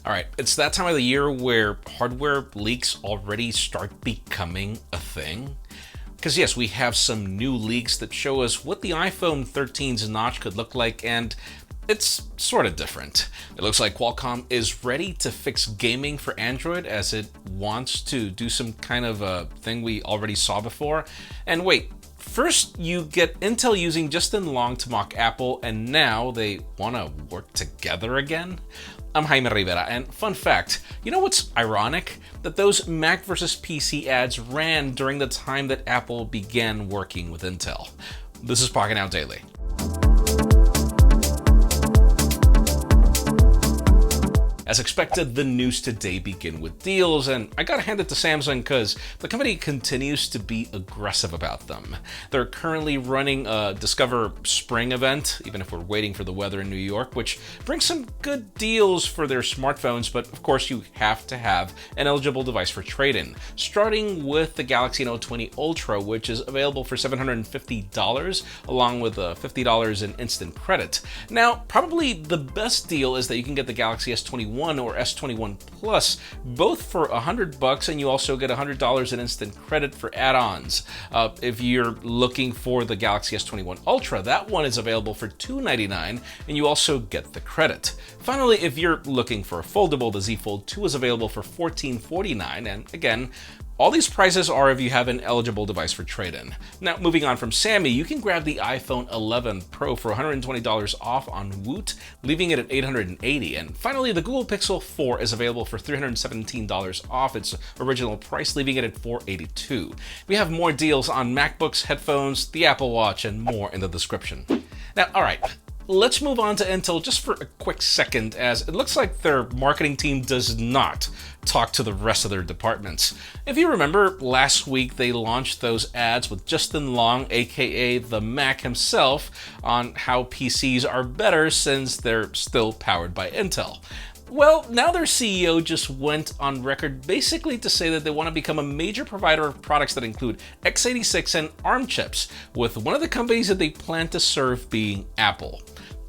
All right, it's that time of the year where hardware leaks already start becoming a thing. Because yes, we have some new leaks that show us what the iPhone 13's notch could look like, and it's sort of different. It looks like Qualcomm is ready to fix gaming for Android as it wants to do some kind of a thing we already saw before. And wait, first you get Intel using Justin Long to mock Apple, and now they want to work together again? I'm Jaime Rivera, and fun fact, you know what's ironic? That those Mac versus PC ads ran during the time that Apple began working with Intel. This is Pocketnow Daily. As expected, the news today begin with deals, and I gotta hand it to Samsung because the company continues to be aggressive about them. They're currently running a Discover Spring event, even if we're waiting for the weather in New York, which brings some good deals for their smartphones, but of course you have to have an eligible device for trade-in, starting with the Galaxy Note20 Ultra, which is available for $750, along with $50 in instant credit. Now, probably the best deal is that you can get the Galaxy S21 or S21 Plus, both for $100, and you also get $100 in instant credit for add-ons. If you're looking for the Galaxy S21 Ultra, that one is available for $299, and you also get the credit. Finally, if you're looking for a foldable, the Z Fold 2 is available for $1449, and again, all these prices are if you have an eligible device for trade-in. Now, moving on from Sammy, you can grab the iPhone 11 Pro for $120 off on Woot, leaving it at $880. And finally, the Google Pixel 4 is available for $317 off its original price, leaving it at $482. We have more deals on MacBooks, headphones, the Apple Watch, and more in the description. Now, all right. Let's move on to Intel just for a quick second, as it looks like their marketing team does not talk to the rest of their departments. If you remember, last week they launched those ads with Justin Long, aka the Mac himself, on how PCs are better since they're still powered by Intel. Well, now their CEO just went on record basically to say that they want to become a major provider of products that include x86 and ARM chips, with one of the companies that they plan to serve being Apple.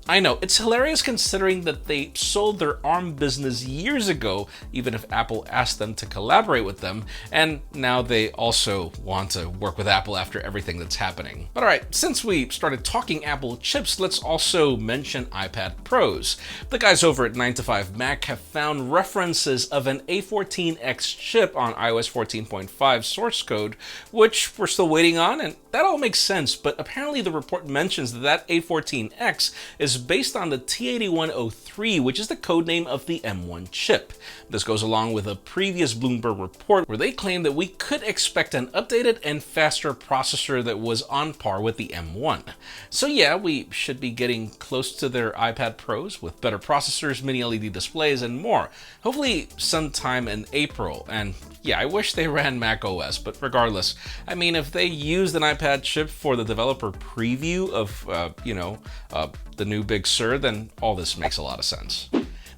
I know, it's hilarious considering that they sold their ARM business years ago, even if Apple asked them to collaborate with them, and now they also want to work with Apple after everything that's happening. But alright, since we started talking Apple chips, let's also mention iPad Pros. The guys over at 9to5Mac have found references of an A14X chip on iOS 14.5 source code, which we're still waiting on, and that all makes sense, but apparently the report mentions that A14X is based on the T8103, which is the codename of the M1 chip. This goes along with a previous Bloomberg report where they claim that we could expect an updated and faster processor that was on par with the M1. So yeah, we should be getting close to their iPad Pros with better processors, mini LED displays, and more. Hopefully sometime in April. And yeah, I wish they ran Mac OS, but regardless, I mean, if they used an iPad chip for the developer preview of, the new Big Sur, then all this makes a lot of sense.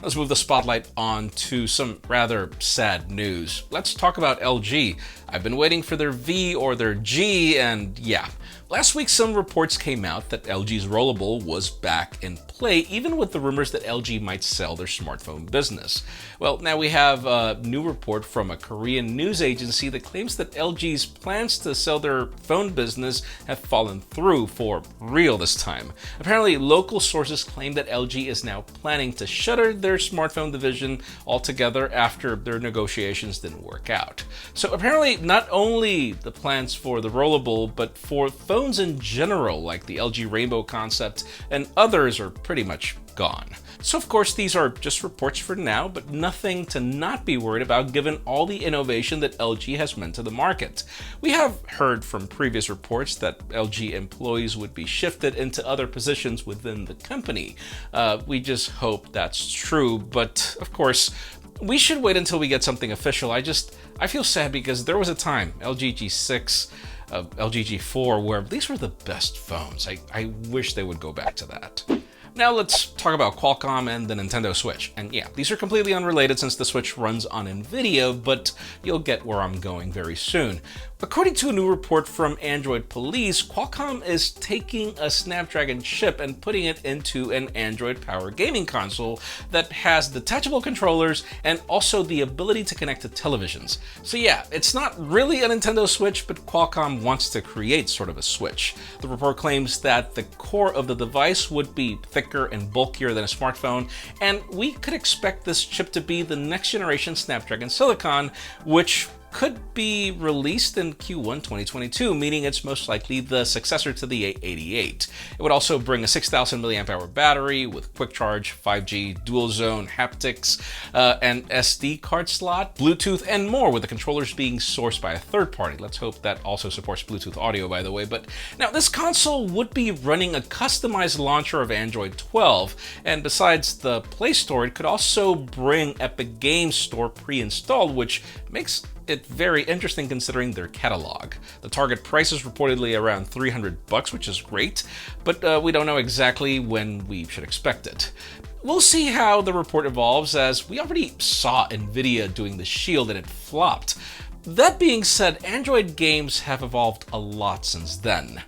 Let's move the spotlight on to some rather sad news. Let's talk about LG. I've been waiting for their V or their G, and yeah. Last week, some reports came out that LG's Rollable was back in play, even with the rumors that LG might sell their smartphone business. Well, now we have a new report from a Korean news agency that claims that LG's plans to sell their phone business have fallen through for real this time. Apparently, local sources claim that LG is now planning to shutter their smartphone division altogether after their negotiations didn't work out. So apparently, not only the plans for the Rollable, but for phones in general, like the LG Rainbow concept and others, are pretty much gone. So of course these are just reports for now, but nothing to not be worried about given all the innovation that LG has meant to the market. We have heard from previous reports that LG employees would be shifted into other positions within the company. We just hope that's true, but of course we should wait until we get something official. I feel sad because there was a time, LG G6, LG G4, where these were the best phones. I wish they would go back to that. Now let's talk about Qualcomm and the Nintendo Switch. And yeah, these are completely unrelated since the Switch runs on NVIDIA, but you'll get where I'm going very soon. According to a new report from Android Police, Qualcomm is taking a Snapdragon chip and putting it into an Android-powered gaming console that has detachable controllers and also the ability to connect to televisions. So yeah, it's not really a Nintendo Switch, but Qualcomm wants to create sort of a Switch. The report claims that the core of the device would be thicker and bulkier than a smartphone, and we could expect this chip to be the next generation Snapdragon Silicon, which could be released in Q1 2022, meaning it's most likely the successor to the 888. It would also bring a 6,000 mAh battery with quick charge, 5G, dual zone haptics, an SD card slot, Bluetooth, and more, with the controllers being sourced by a third party. Let's hope that also supports Bluetooth audio, by the way. But now this console would be running a customized launcher of Android 12, and besides the Play Store, it could also bring Epic Games Store pre-installed, which makes it very interesting considering their catalog. The target price is reportedly around $300, which is great, but we don't know exactly when we should expect it. We'll see how the report evolves, as we already saw NVIDIA doing the Shield and it flopped. That being said, Android games have evolved a lot since then.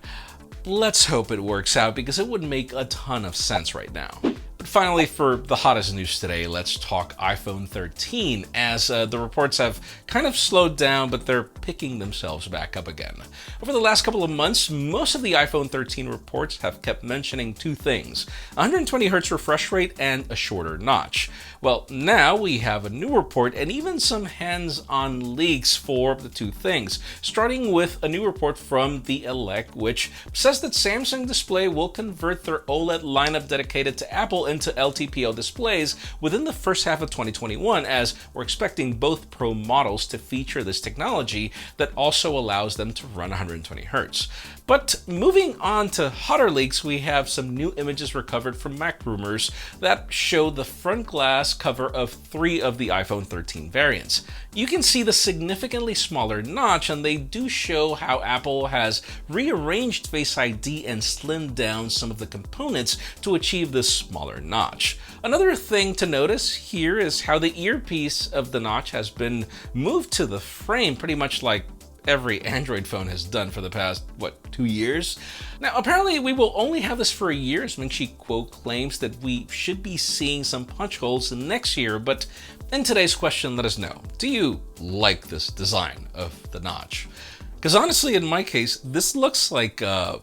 Let's hope it works out, because it would make a ton of sense right now. Finally, for the hottest news today, let's talk iPhone 13, as the reports have kind of slowed down, but they're picking themselves back up again. Over the last couple of months, most of the iPhone 13 reports have kept mentioning two things: 120Hz refresh rate and a shorter notch. Well, now we have a new report and even some hands-on leaks for the two things, starting with a new report from the Elect, which says that Samsung Display will convert their OLED lineup dedicated to Apple into LTPO displays within the first half of 2021, as we're expecting both Pro models to feature this technology that also allows them to run 120Hz. But moving on to hotter leaks, we have some new images recovered from Mac Rumors that show the front glass cover of 3 of the iPhone 13 variants. You can see the significantly smaller notch, and they do show how Apple has rearranged Face ID and slimmed down some of the components to achieve this smaller notch. Another thing to notice here is how the earpiece of the notch has been moved to the frame, pretty much like every Android phone has done for the past, 2 years? Now, apparently we will only have this for a year, as Ming-Chi Kuo claims that we should be seeing some punch holes next year, but in today's question, let us know. Do you like this design of the notch? Because honestly, in my case, this looks like a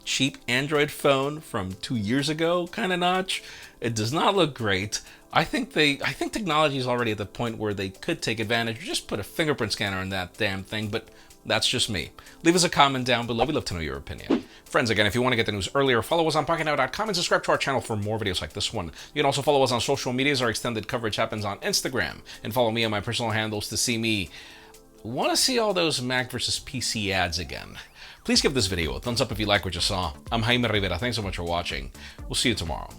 cheap Android phone from 2 years ago kind of notch. It does not look great. I think technology is already at the point where they could take advantage or just put a fingerprint scanner on that damn thing, but that's just me. Leave us a comment down below. We'd love to know your opinion. Friends, again, if you want to get the news earlier, follow us on Pocketnow.com and subscribe to our channel for more videos like this one. You can also follow us on social medias. Our extended coverage happens on Instagram. And follow me on my personal handles to see me want to see all those Mac versus PC ads again. Please give this video a thumbs up if you like what you saw. I'm Jaime Rivera. Thanks so much for watching. We'll see you tomorrow.